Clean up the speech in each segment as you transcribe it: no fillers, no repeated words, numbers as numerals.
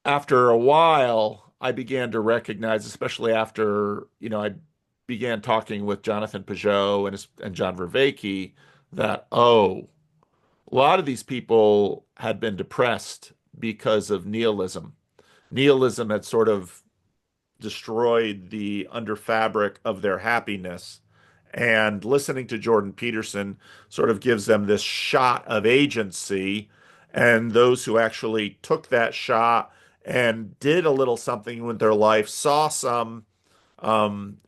after a while, I began to recognize, especially after, I began talking with Jonathan Peugeot and John Vervaeke, that, oh, a lot of these people had been depressed because of nihilism. Nihilism had sort of destroyed the underfabric of their happiness. And listening to Jordan Peterson sort of gives them this shot of agency. And those who actually took that shot and did a little something with their life saw some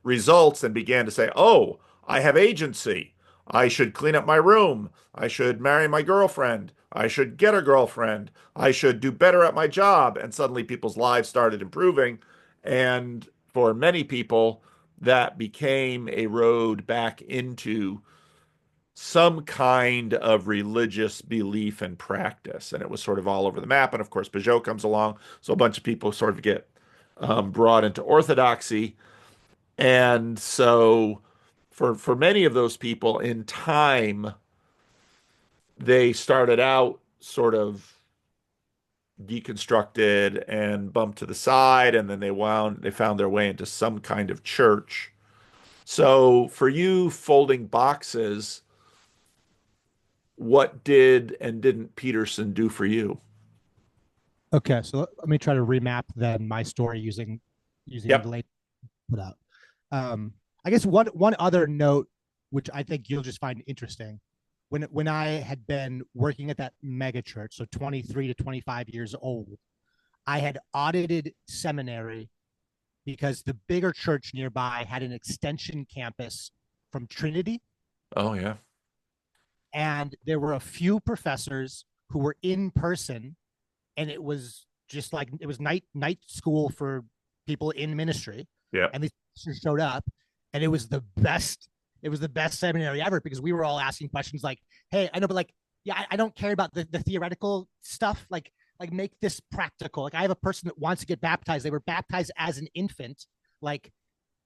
results and began to say, oh, I have agency. I should clean up my room. I should marry my girlfriend. I should get a girlfriend. I should do better at my job. And suddenly people's lives started improving. And for many people, that became a road back into some kind of religious belief and practice. And it was sort of all over the map. And of course, Peugeot comes along. So a bunch of people sort of get brought into orthodoxy. And so for many of those people in time, they started out sort of deconstructed and bumped to the side, and then they found their way into some kind of church. So for you folding boxes, what did and didn't Peterson do for you? Okay, so let me try to remap then my story using the Yep. late put out. I guess one other note, which I think you'll just find interesting, when I had been working at that mega church, so 23 to 25 years old, I had audited seminary because the bigger church nearby had an extension campus from Trinity, Oh yeah. and there were a few professors who were in person, and it was just like it was night school for people in ministry, Yep. and these professors showed up, and it was the best seminary ever because we were all asking questions like, hey, I know, but like, yeah, I don't care about the theoretical stuff, like make this practical. Like I have a person that wants to get baptized, they were baptized as an infant, like,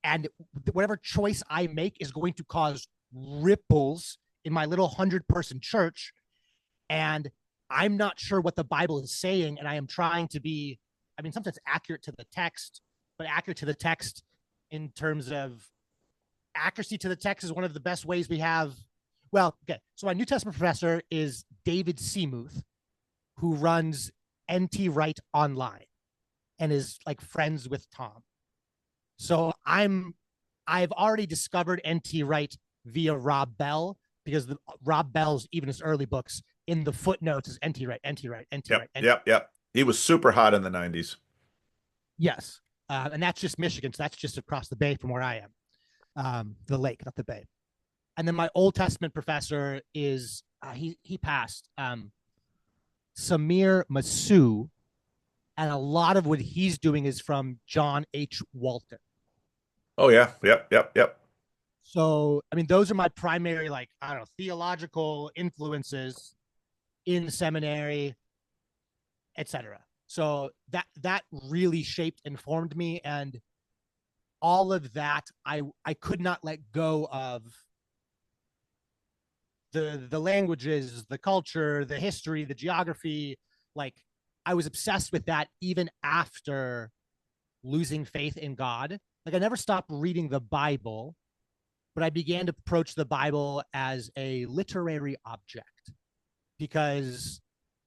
and whatever choice I make is going to cause ripples in my little 100-person church, and I'm not sure what the Bible is saying, and I am trying to be, I mean, sometimes accurate to the text, but accurate to the text in terms of accuracy to the text is one of the best ways we have. Well, okay, so my New Testament professor is David Seamuth, who runs NT Wright Online and is like friends with Tom. So I've already discovered NT Wright via Rob Bell because Rob Bell's even his early books in the footnotes is NT Wright, NT Wright, NT Yep. Wright, NT. Yep. Yep. He was super hot in the 90s. Yes, and that's just Michigan, so that's just across the bay from where I am, the lake, not the bay. And then my Old Testament professor is he passed, Samir Masu, and a lot of what he's doing is from John H. Walton. Oh yeah. Yep. Yep. Yep. So, I mean, those are my primary, like, I don't know, theological influences in seminary, etc. So that really shaped and formed me, and all of that, I could not let go of the languages, the culture, the history, the geography. Like, I was obsessed with that even after losing faith in God. Like, I never stopped reading the Bible, but I began to approach the Bible as a literary object because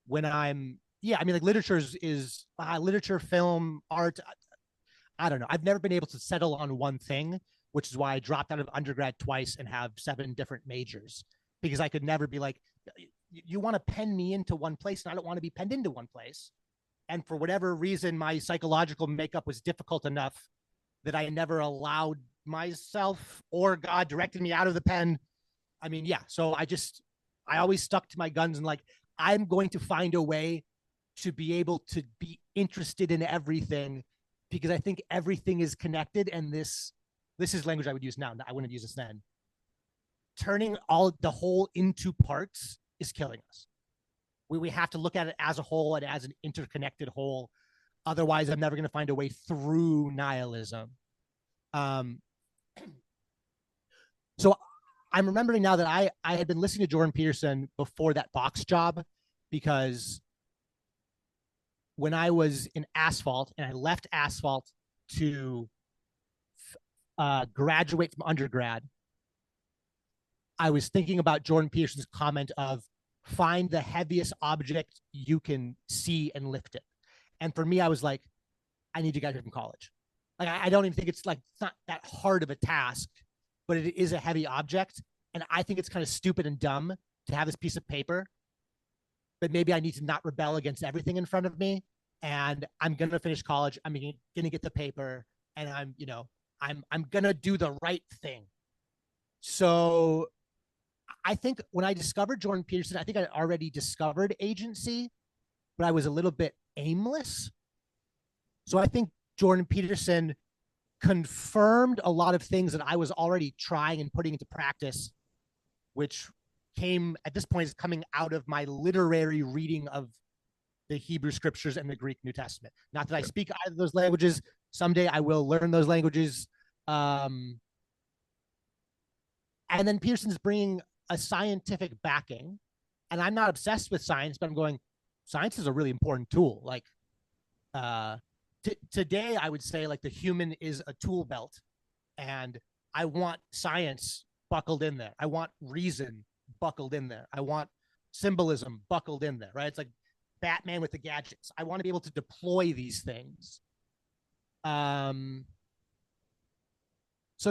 when I'm, yeah, I mean, like literature is literature, film, art. I don't know. I've never been able to settle on one thing, which is why I dropped out of undergrad twice and have 7 different majors because I could never be like, you want to pen me into one place and I don't want to be penned into one place. And for whatever reason, my psychological makeup was difficult enough that I never allowed myself, or God directed me out of the pen. I mean, yeah. So I always stuck to my guns and like, I'm going to find a way to be able to be interested in everything because I think everything is connected. And this is language I would use now. I wouldn't use this then. Turning all the whole into parts is killing us. We have to look at it as a whole and as an interconnected whole. Otherwise, I'm never going to find a way through nihilism. Um, so I'm remembering now that I had been listening to Jordan Peterson before that box job because when I was in asphalt and I left asphalt to graduate from undergrad, I was thinking about Jordan Peterson's comment of find the heaviest object you can see and lift it. And for me, I was like, I need to graduate from college. Like, I don't even think it's not that hard of a task, but it is a heavy object. And I think it's kind of stupid and dumb to have this piece of paper, but maybe I need to not rebel against everything in front of me. And I'm going to finish college. I'm going to get the paper and I'm going to do the right thing. So I think when I discovered Jordan Peterson, I think I already discovered agency, but I was a little bit aimless. So I think Jordan Peterson confirmed a lot of things that I was already trying and putting into practice, which came at this point is coming out of my literary reading of the Hebrew scriptures and the Greek New Testament. Not that I speak either of those languages. Someday I will learn those languages. And then Peterson's bringing a scientific backing. And I'm not obsessed with science, but I'm going, science is a really important tool. Like today, I would say like the human is a tool belt. And I want science buckled in there. I want reason buckled in there. I want symbolism buckled in there, right? It's like Batman with the gadgets. I want to be able to deploy these things. So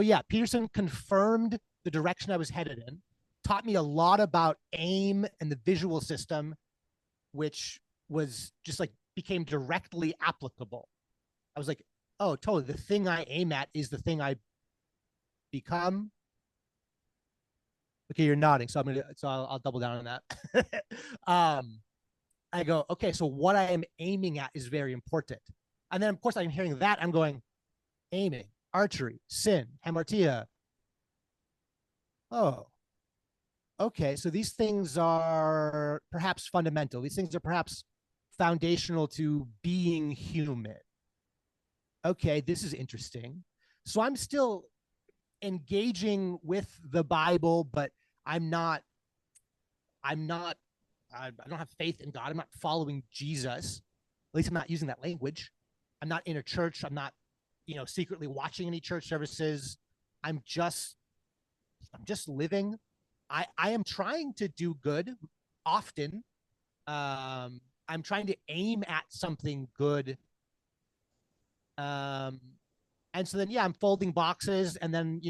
yeah, Peterson confirmed the direction I was headed in, taught me a lot about aim and the visual system, which was just like became directly applicable. I was like, oh, totally. The thing I aim at is the thing I become. Okay, you're nodding, so I'll double down on that. I go, okay, so what I am aiming at is very important. And then of course I'm hearing that, I'm going, aiming, archery, sin, hamartia. Oh, okay, so these things are perhaps fundamental. These things are perhaps foundational to being human. Okay, this is interesting. So I'm still engaging with the Bible, but I'm not, I don't have faith in God. I'm not following Jesus. At least I'm not using that language. I'm not in a church. I'm not, secretly watching any church services. I'm just living. I am trying to do good often. I'm trying to aim at something good. And so then, yeah, I'm folding boxes and then,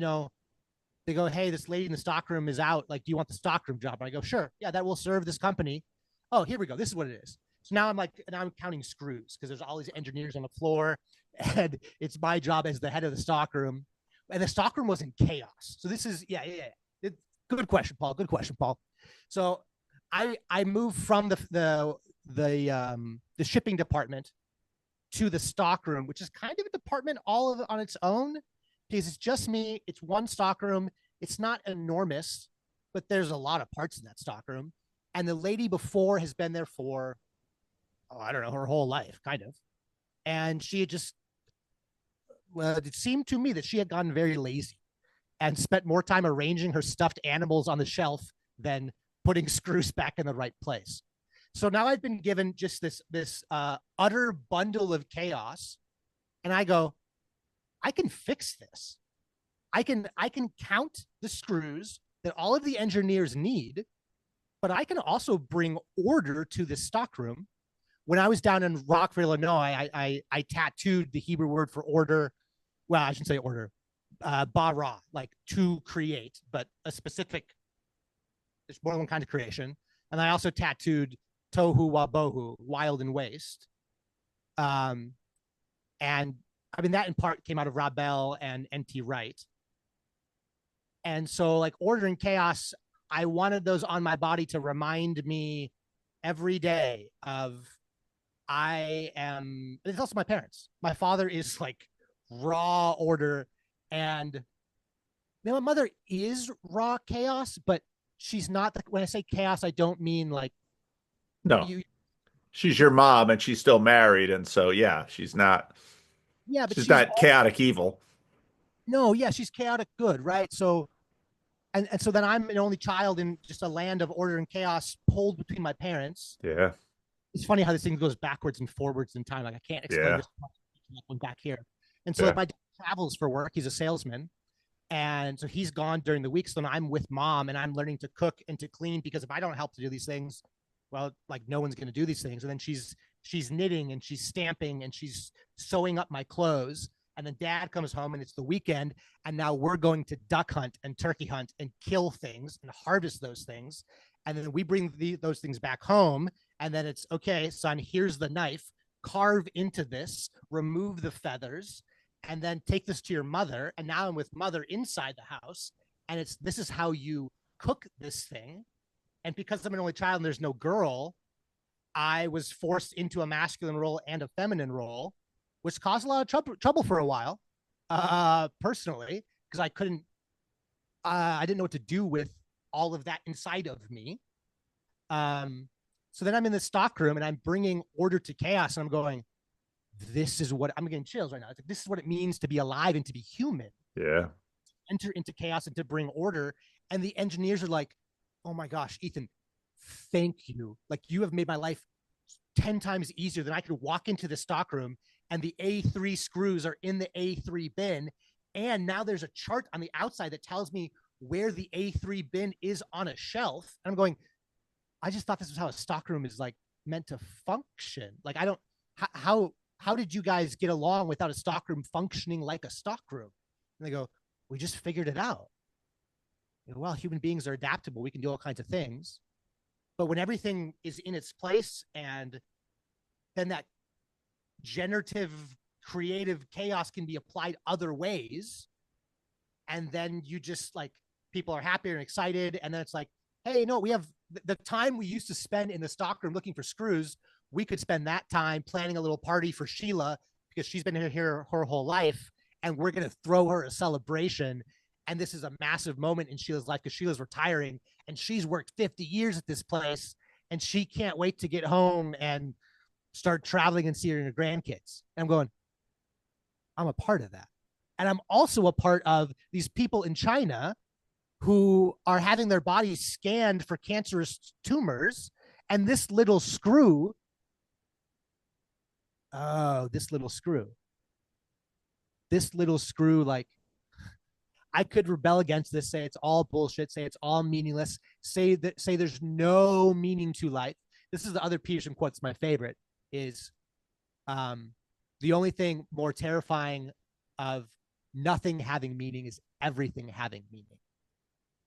they go, hey, this lady in the stockroom is out. Like, do you want the stockroom job? And I go, sure. Yeah, that will serve this company. Oh, here we go. This is what it is. So now I'm counting screws because there's all these engineers on the floor and it's my job as the head of the stockroom. And the stockroom was in chaos. So this is, yeah. Good question, Paul. Good question, Paul. So I moved from the shipping department to the stockroom, which is kind of a department all of it on its own because it's just me. It's one stockroom. It's not enormous, but there's a lot of parts in that stockroom. And the lady before has been there for, I don't know, her whole life, kind of. And she had just, well, it seemed to me that she had gotten very lazy and spent more time arranging her stuffed animals on the shelf than putting screws back in the right place. So now I've been given just this utter bundle of chaos, and I go, I can fix this. I can count the screws that all of the engineers need, but I can also bring order to the stockroom. When I was down in Rockville, Illinois, I tattooed the Hebrew word for order. Well, I shouldn't say order, bara, like to create, but a specific. There's more than one kind of creation, and I also tattooed tohu wabohu, wild and waste. And I mean that in part came out of Rob Bell and N.T. Wright. And so, like order and chaos, I wanted those on my body to remind me every day of I am. It's also my parents. My father is like raw order, and my mother is raw chaos, but she's not. When I say chaos, I don't mean like No, you. she's your mom and she's still married, and so yeah, she's not Yeah, but she's she's not chaotic evil. no, yeah, she's chaotic good, right? So and so then I'm an only child in just a land of order and chaos pulled between my parents. Yeah. it's funny how this thing goes backwards and forwards in time. Like I can't explain Yeah. this one back here. And so like Yeah. my dad travels for work. He's a salesman. And so he's gone during the week. So then I'm with mom and I'm learning to cook and to clean because if I don't help to do these things, well, like no one's going to do these things. And then she's knitting and she's stamping and she's sewing up my clothes. And then dad comes home and it's the weekend. And now we're going to duck hunt and turkey hunt and kill things and harvest those things. And then we bring those things back home. And then it's okay, son, here's the knife. Carve into this, remove the feathers, and then take this to your mother. And now I'm with mother inside the house. And it's this is how you cook this thing. And because I'm an only child and there's no girl, I was forced into a masculine role and a feminine role, which caused a lot of trouble for a while, personally, because I didn't know what to do with all of that inside of me. So then I'm in the stockroom and I'm bringing order to chaos, and I'm going, this is what I'm getting chills right now. It's like, this is what it means to be alive and to be human. Yeah. Enter into chaos and to bring order. And the engineers are like, oh my gosh, Ethan, thank you. Like you have made my life 10 times easier than I could walk into the stockroom and the A3 screws are in the A3 bin. And now there's a chart on the outside that tells me where the A3 bin is on a shelf. And I'm going, I just thought this was how a stockroom is like meant to function. Like I don't, how did you guys get along without a stockroom functioning like a stockroom? And they go, we just figured it out. And, well, human beings are adaptable. We can do all kinds of things. But when everything is in its place and then that generative, creative chaos can be applied other ways, and then you just like people are happier and excited. And then it's like, hey, you know, we have the time we used to spend in the stockroom looking for screws. We could spend that time planning a little party for Sheila because she's been here her whole life. And we're going to throw her a celebration. And this is a massive moment in Sheila's life because Sheila's retiring and she's worked 50 years at this place and she can't wait to get home and start traveling and seeing her grandkids. And I'm going, I'm a part of that. And I'm also a part of these people in China who are having their bodies scanned for cancerous tumors. And this little screw, this little screw, like I could rebel against this, say it's all bullshit, say it's all meaningless, say there's no meaning to life. This is the other Peterson quote's my favorite is the only thing more terrifying of nothing having meaning is everything having meaning.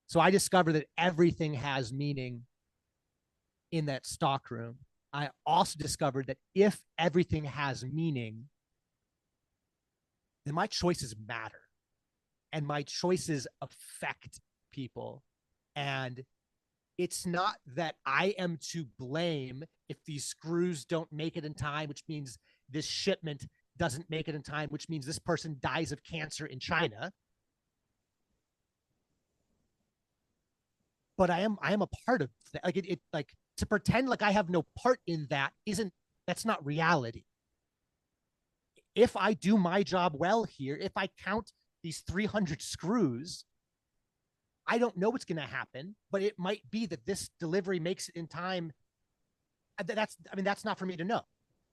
So I discovered that everything has meaning in that stockroom. I also discovered that if everything has meaning, then my choices matter and my choices affect people. And it's not that I am to blame if these screws don't make it in time, which means this shipment doesn't make it in time, which means this person dies of cancer in China. But I am a part of that. Like it like to pretend like I have no part in that that's not reality. If I do my job well here, if I count these 300 screws, I don't know what's going to happen, but it might be that this delivery makes it in time. That's not for me to know.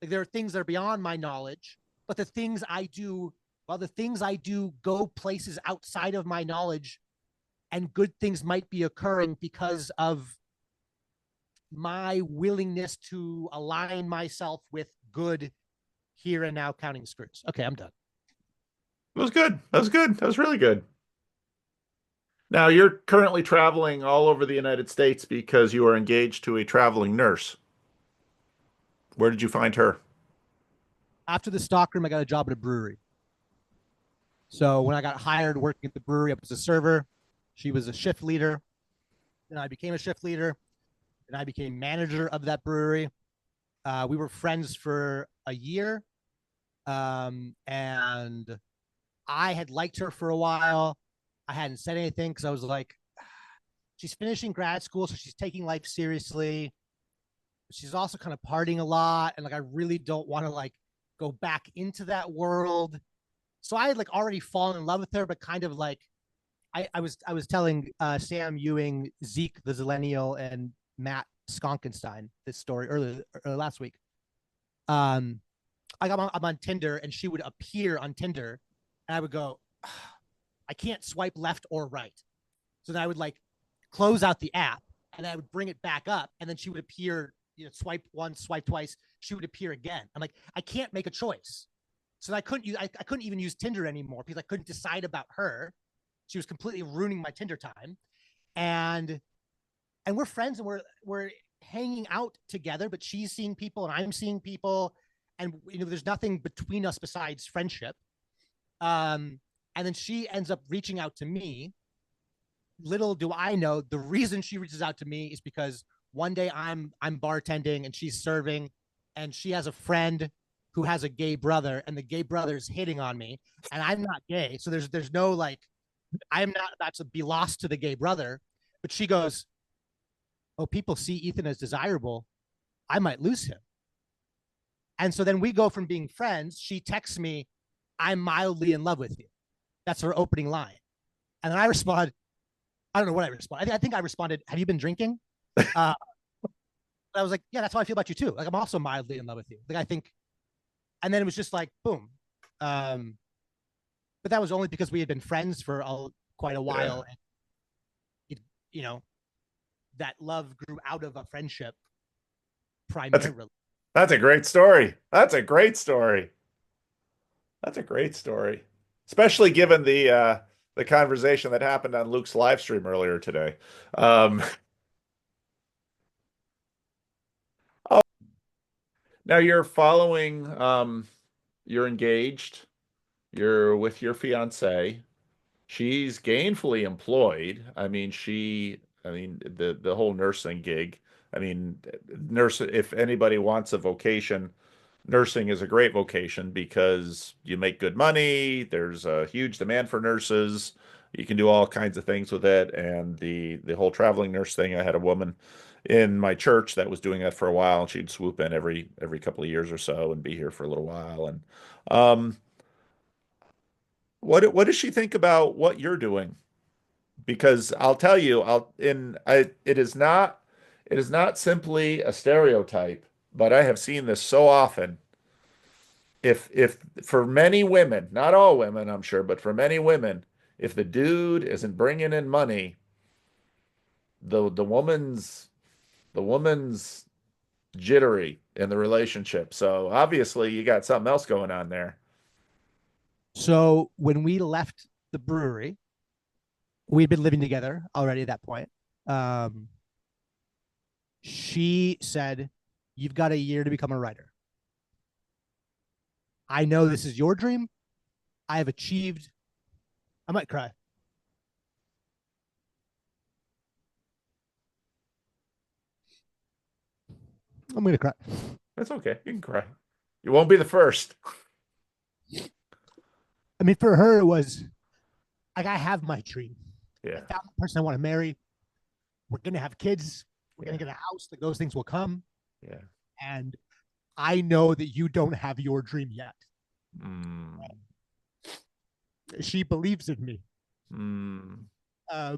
Like there are things that are beyond my knowledge, but the things I do go places outside of my knowledge, and good things might be occurring because of my willingness to align myself with good here and now counting screws. Okay, I'm done. That was good. That was good. That was really good. Now, you're currently traveling all over the United States because you are engaged to a traveling nurse. Where did you find her? After the stockroom, I got a job at a brewery. So when I got hired working at the brewery, I was a server. She was a shift leader. Then I became a shift leader. And I became manager of that brewery. We were friends for a year. And I had liked her for a while. I hadn't said anything because I was like, she's finishing grad school, so she's taking life seriously. She's also kind of partying a lot. And like, I really don't want to like go back into that world. So I had like already fallen in love with her, but kind of like I was telling Sam Ewing, Zeke, the Zillennial, and Matt Skonkenstein this story earlier last week. Um, I'm on Tinder, and she would appear on Tinder, and I would go, I can't swipe left or right. So then I would like close out the app, and I would bring it back up, and then she would appear. Swipe once, swipe twice. She would appear again. I'm like, I can't make a choice. So I couldn't use. I couldn't even use Tinder anymore because I couldn't decide about her. She was completely ruining my Tinder time, and we're friends, and we're hanging out together. But she's seeing people, and I'm seeing people, and there's nothing between us besides friendship. And then she ends up reaching out to me. Little do I know, the reason she reaches out to me is because one day I'm bartending and she's serving, and she has a friend who has a gay brother, and the gay brother's hitting on me, and I'm not gay, so there's no like, I'm not about to be lost to the gay brother. But she goes, "Oh, people see Ethan as desirable. I might lose him." And so then we go from being friends. She texts me, "I'm mildly in love with you." That's her opening line. And then I respond, I don't know what I responded. I think I responded, "Have you been drinking?" Uh, I was like, "Yeah, that's how I feel about you too. Like, I'm also mildly in love with you." Like, I think, and then it was just like, boom. Um, but that was only because we had been friends for quite a Yeah. while, and it, you know, that love grew out of a friendship That's a primarily. that's a great story. That's a great story. That's a great story. Especially given the conversation that happened on Luke's live stream earlier today. Um, oh, now you're following you're engaged, you're with your fiance. She's gainfully employed. I mean, the whole nursing gig. I mean, nurse, if anybody wants a vocation, nursing is a great vocation because you make good money. There's a huge demand for nurses. You can do all kinds of things with it. And the whole traveling nurse thing, I had a woman in my church that was doing that for a while, and she'd swoop in every couple of years or so and be here for a little while. And um, what does she think about what you're doing? Because I'll tell you, it is not simply a stereotype, but I have seen this so often. If for many women, not all women, I'm sure, but for many women, if the dude isn't bringing in money, the woman's jittery in the relationship. So obviously you got something else going on there. So when we left the brewery, we'd been living together already at that point. Um, she said, "You've got a year to become a writer. I know this is your dream. I have achieved." I might cry. I'm gonna cry. That's okay. You can cry. You won't be the first. I mean, for her, it was like, I have my dream. I Yeah. found the person I want to marry. We're gonna have kids. We're gonna Yeah. get a house. Like, those things will come. Yeah. And I know that you don't have your dream yet. Mm. She believes in me. Mm. Uh,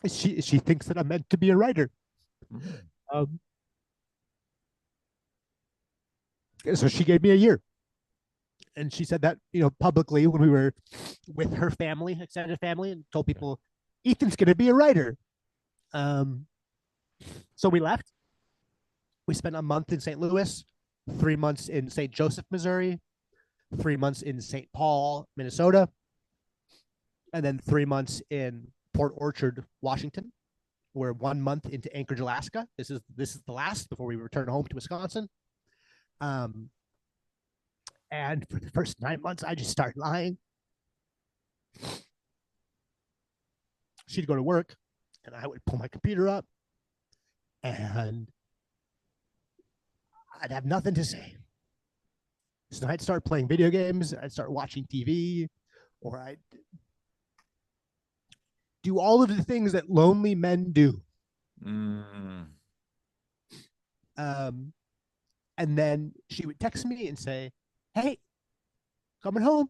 she thinks that I'm meant to be a writer. Mm. Um, so she gave me a year, and she said that, publicly, when we were with her family, extended family, and told people, "Ethan's going to be a writer." Um, so we left. We spent a month in St. Louis, 3 months in St. Joseph, Missouri, 3 months in St. Paul, Minnesota, and then 3 months in Port Orchard, Washington. We're 1 month into Anchorage, Alaska. This is the last before we return home to Wisconsin. Um, and for the first 9 months, I just started lying. She'd go to work, and I would pull my computer up, and I'd have nothing to say. So I'd start playing video games, I'd start watching TV, or I'd do all of the things that lonely men do. Mm. Um, and then she would text me and say, "Hey, coming home."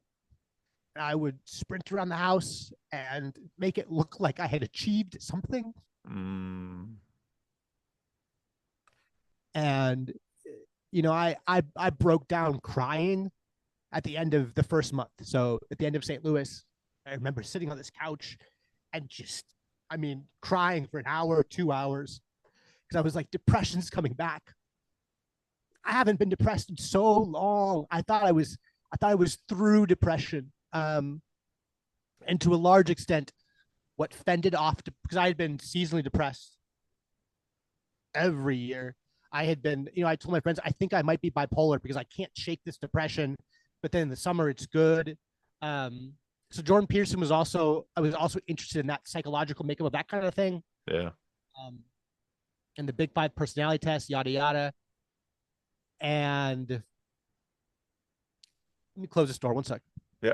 I would sprint around the house and make it look like I had achieved something. Mm. And I broke down crying at the end of the first month. So at the end of St. Louis, I remember sitting on this couch and just, I mean, crying for an hour or 2 hours because I was like, depression's coming back. I haven't been depressed in so long. I thought I was through depression. And to a large extent, what fended off because I had been seasonally depressed every year. I had been, I told my friends, I think I might be bipolar because I can't shake this depression. But then in the summer, it's good. Um, so Jordan Peterson I was also interested in that psychological makeup of that kind of thing. Yeah. Um, and the big five personality test, yada, yada. And let me close this door 1 second. Yeah.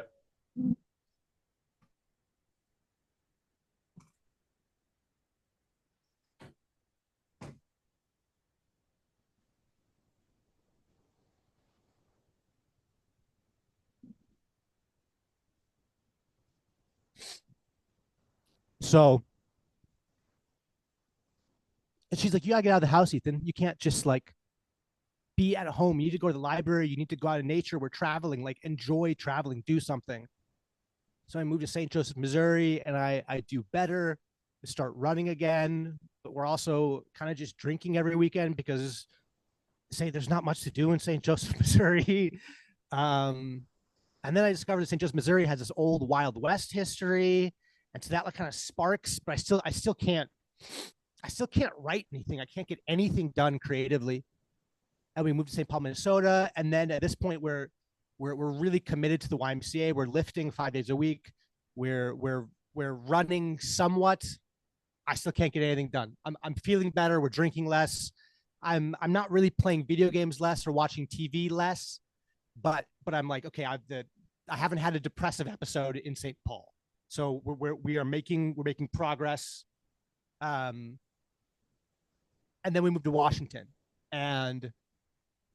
So, and she's like, you gotta get out of the house, Ethan. You can't just like be at home. You need to go to the library. You need to go out in nature. We're traveling, like enjoy traveling, do something. So I moved to St. Joseph, Missouri, and I do better. I start running again, but we're also kind of just drinking every weekend because say there's not much to do in St. Joseph, Missouri. Um, and then I discovered that St. Joseph, Missouri has this old Wild West history, and so that like kind of sparks. But I still can't write anything. I can't get anything done creatively. And we moved to St. Paul, Minnesota, and then at this point we're really committed to the YMCA. We're lifting 5 days a week. We're running somewhat. I still can't get anything done. I'm feeling better. We're drinking less. I'm not really playing video games less or watching TV less, but I'm like, okay, I haven't had a depressive episode in St. Paul, so we're making progress. Um, and then we moved to Washington, and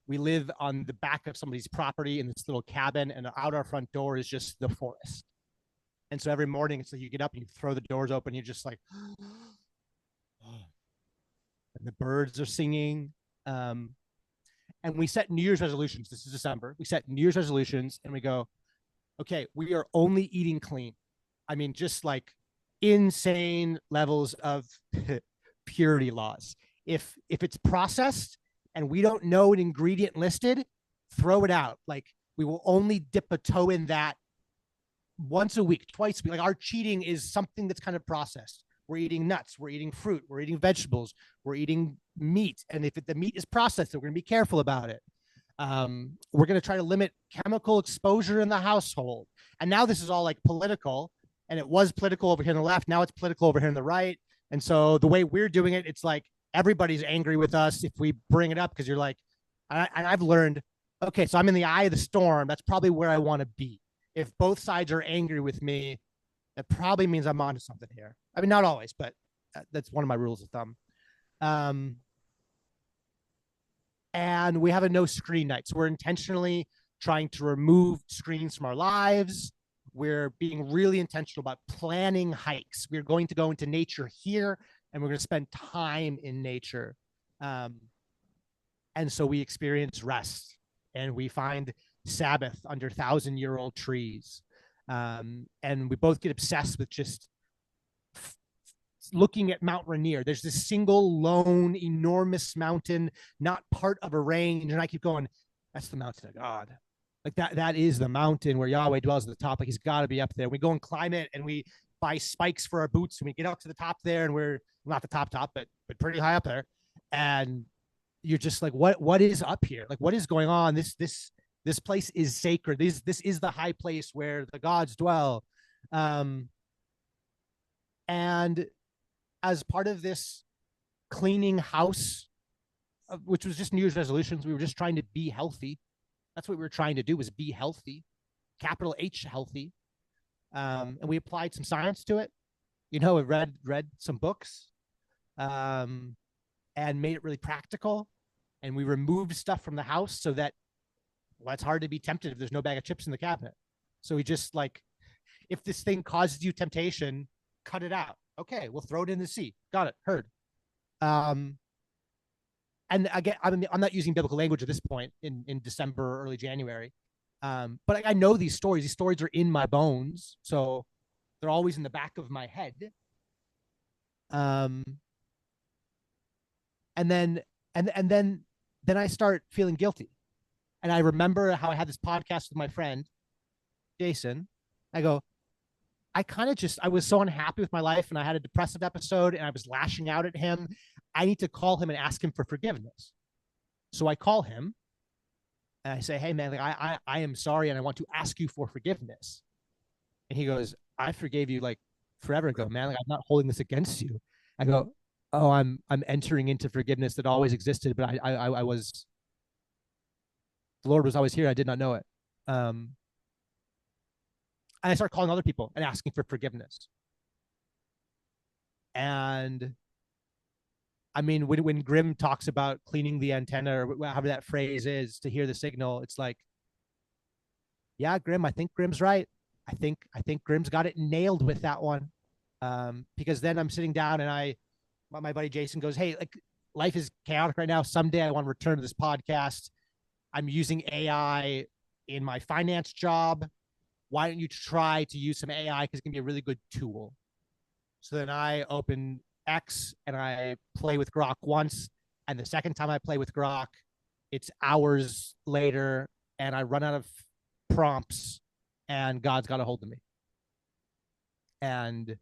we live on the back of somebody's property in this little cabin, and out our front door is just the forest. And so every morning, it's like you get up and you throw the doors open, you're just like, and the birds are singing. Um, and we set New Year's resolutions. This is December. We set New Year's resolutions, and we go, okay, we are only eating clean. I mean, just like insane levels of purity laws. If it's processed and we don't know an ingredient listed, throw it out. Like we will only dip a toe in that once a week, twice a week. Like our cheating is something that's kind of processed. We're eating nuts, we're eating fruit, we're eating vegetables, we're eating meat. And if the meat is processed, we're going to be careful about it. We're going to try to limit chemical exposure in the household. And now this is all like political, and it was political over here on the left. Now it's political over here on the right. And so the way we're doing it, it's like everybody's angry with us if we bring it up because you're like, and I've learned, okay, so I'm in the eye of the storm. That's probably where I want to be. If both sides are angry with me, that probably means I'm onto something here. I mean, not always, but that's one of my rules of thumb. Um, and we have a no screen night. So we're intentionally trying to remove screens from our lives. We're being really intentional about planning hikes. We're going to go into nature here, and we're going to spend time in nature. Um, and so we experience rest, and we find Sabbath under 1,000-year-old trees. And we both get obsessed with just looking at Mount Rainier. There's this single, lone, enormous mountain, not part of a range. And I keep going, that's the mountain of God. Like that is the mountain where Yahweh dwells at the top. Like he's got to be up there. We go and climb it, and we buy spikes for our boots, and we get up to the top there, and we're not the top, but pretty high up there. And you're just like, what is up here? Like, what is going on? This place is sacred. This is the high place where the gods dwell. And as part of this cleaning house, which was just New Year's resolutions, we were just trying to be healthy. That's what we were trying to do, was be healthy, capital H healthy. And we applied some science to it. We read some books, and made it really practical. And we removed stuff from the house so that, well, it's hard to be tempted if there's no bag of chips in the cabinet. So we just like if this thing causes you temptation, cut it out. Okay, we'll throw it in the sea. Got it. Heard. Um, and again, I'm not using biblical language at this point in December or early January. But I know these stories. These stories are in my bones, so they're always in the back of my head. Um, and then and then I start feeling guilty. And I remember how I had this podcast with my friend Jason. I go, I kind of just I was so unhappy with my life, and I had a depressive episode, and I was lashing out at him. I need to call him and ask him for forgiveness. So I call him and I say, "Hey man, like I am sorry, and I want to ask you for forgiveness." And he goes, "I forgave you like forever ago, man. Like I'm not holding this against you." I go, "Oh, I'm entering into forgiveness that always existed, but I was the Lord was always here. I did not know it." Um, and I start calling other people and asking for forgiveness. And I mean, when Grimm talks about cleaning the antenna or however that phrase is to hear the signal, it's like, yeah, Grimm, I think Grimm's right. I think Grimm's got it nailed with that one. Because then I'm sitting down and my buddy Jason goes, "Hey, like life is chaotic right now. Someday I want to return to this podcast. I'm using AI in my finance job. Why don't you try to use some AI because it can be a really good tool?" So then I open X and I play with Grok once. And the second time I play with Grok, it's hours later and I run out of prompts and God's got a hold of me. And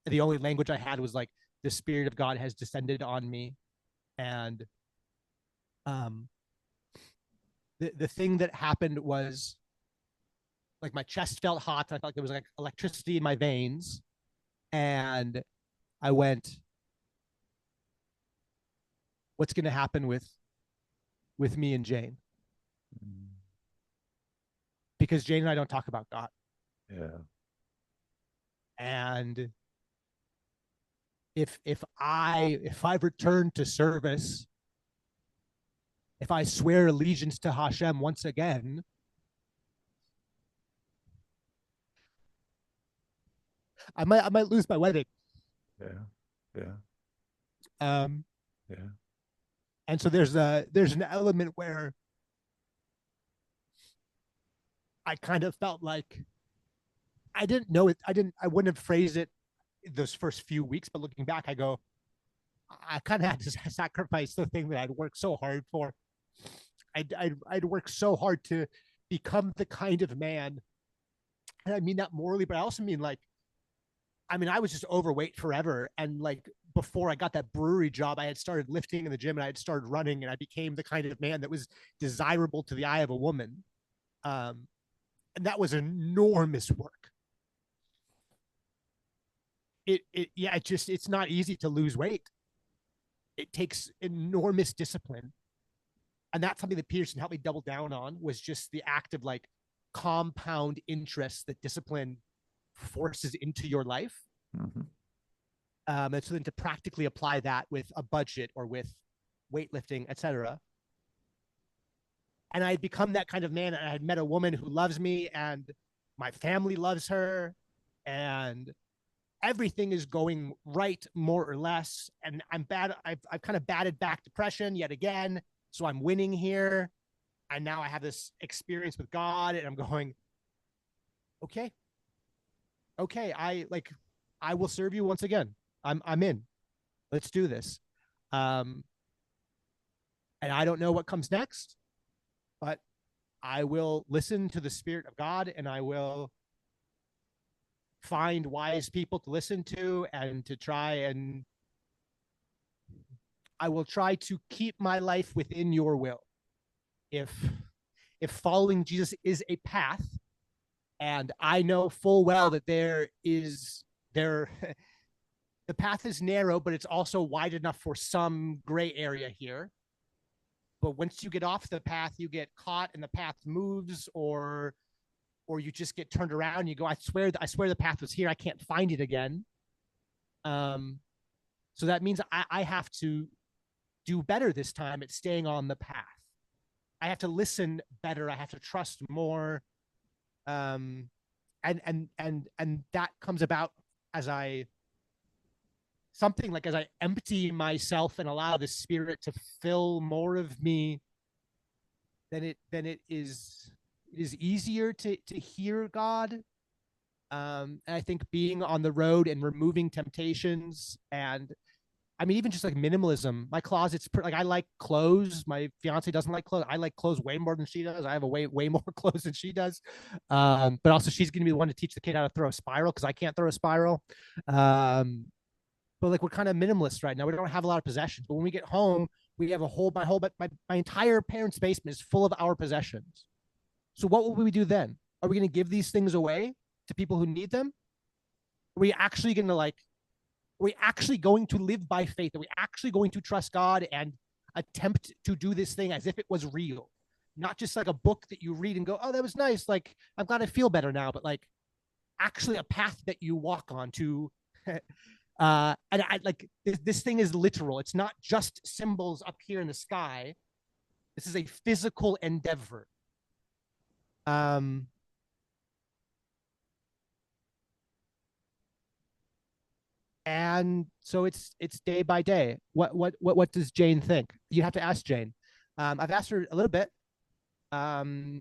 the only language I had was like, the Spirit of God has descended on me. And um, the thing that happened was like my chest felt hot. I felt like there was like electricity in my veins. And I went, what's going to happen with me and Jane? Because Jane and I don't talk about God. Yeah. And if I return to service, if I swear allegiance to Hashem once again, I might lose my wedding. Yeah. Yeah. Um, Yeah. and so there's an element where I kind of felt like I didn't know it. I wouldn't have phrased it those first few weeks, but looking back, I go, I kind of had to sacrifice the thing that I'd worked so hard for. I'd worked so hard to become the kind of man, and I mean that morally, but I also mean like, I mean, I was just overweight forever, and like before I got that brewery job, I had started lifting in the gym and I had started running, and I became the kind of man that was desirable to the eye of a woman, and that was enormous work. Yeah, it's not easy to lose weight. It takes enormous discipline, and that's something that Peterson helped me double down on, was just the act of like compound interest that discipline forces into your life. Mm-hmm. And so then to practically apply that with a budget or with weightlifting, etc. And I had become that kind of man. And I had met a woman who loves me, and my family loves her, and everything is going right, more or less. And I'm bad. I've kind of batted back depression yet again. So I'm winning here. And now I have this experience with God, and I'm going, okay, okay. I will serve you once again. I'm in. Let's do this. Um, and I don't know what comes next, but I will listen to the Spirit of God, and I will find wise people to listen to, and to try, and I will try to keep my life within your will. If if following Jesus is a path, and I know full well that there the path is narrow, but it's also wide enough for some gray area here. But once you get off the path, you get caught and the path moves, or you just get turned around. And you go, I swear the path was here. I can't find it again. Um, so that means I have to do better this time at staying on the path. I have to listen better. I have to trust more. Um, and that comes about as I something like as I empty myself and allow the spirit to fill more of me, then it is easier to hear God. And I think being on the road and removing temptations, and I mean even just like minimalism. My closet's like I like clothes. My fiance doesn't like clothes. I like clothes way more than she does. I have a way more clothes than she does. But also she's going to be the one to teach the kid how to throw a spiral because I can't throw a spiral. Um, but like we're kind of minimalist right now. We don't have a lot of possessions. But when we get home, we have a whole my entire parents' basement is full of our possessions. So what will we do then? Are we going to give these things away to people who need them? Are we actually going to like? Are we actually going to live by faith? Are we actually going to trust God and attempt to do this thing as if it was real, not just like a book that you read and go, "Oh, that was nice. Like I'm glad I feel better now," but like actually a path that you walk on to. And I like this thing is literal. It's not just symbols up here in the sky. This is a physical endeavor. Um, and so it's day by day. What does Jane think? You have to ask Jane. I've asked her a little bit.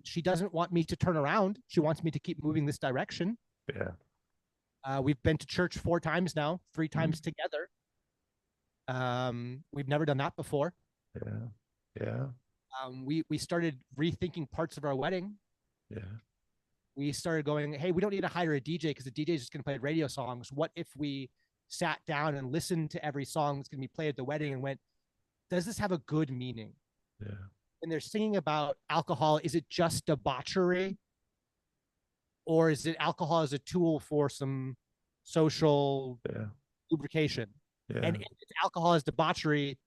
She doesn't want me to turn around. She wants me to keep moving this direction. Yeah. We've been to church 4 times now, three Mm. times together. We've never done that before. Yeah. Yeah. We started rethinking parts of our wedding. Yeah. We started going, hey, we don't need to hire a DJ because the DJ is just going to play radio songs. What if we sat down and listened to every song that's going to be played at the wedding and went, does this have a good meaning? Yeah. And they're singing about alcohol. Is it just debauchery? Or is it alcohol as a tool for some social Yeah. lubrication? And Yeah. if it's alcohol as debauchery,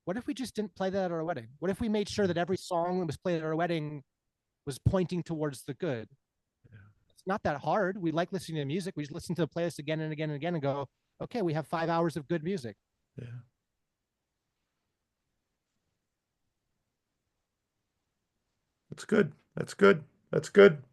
what if we just didn't play that at our wedding? What if we made sure that every song that was played at our wedding was pointing towards the good? It's not that hard. We like listening to music. We just listen to the playlist again and again and again and go, okay, we have 5 hours of good music. Yeah. That's good. That's good. That's good.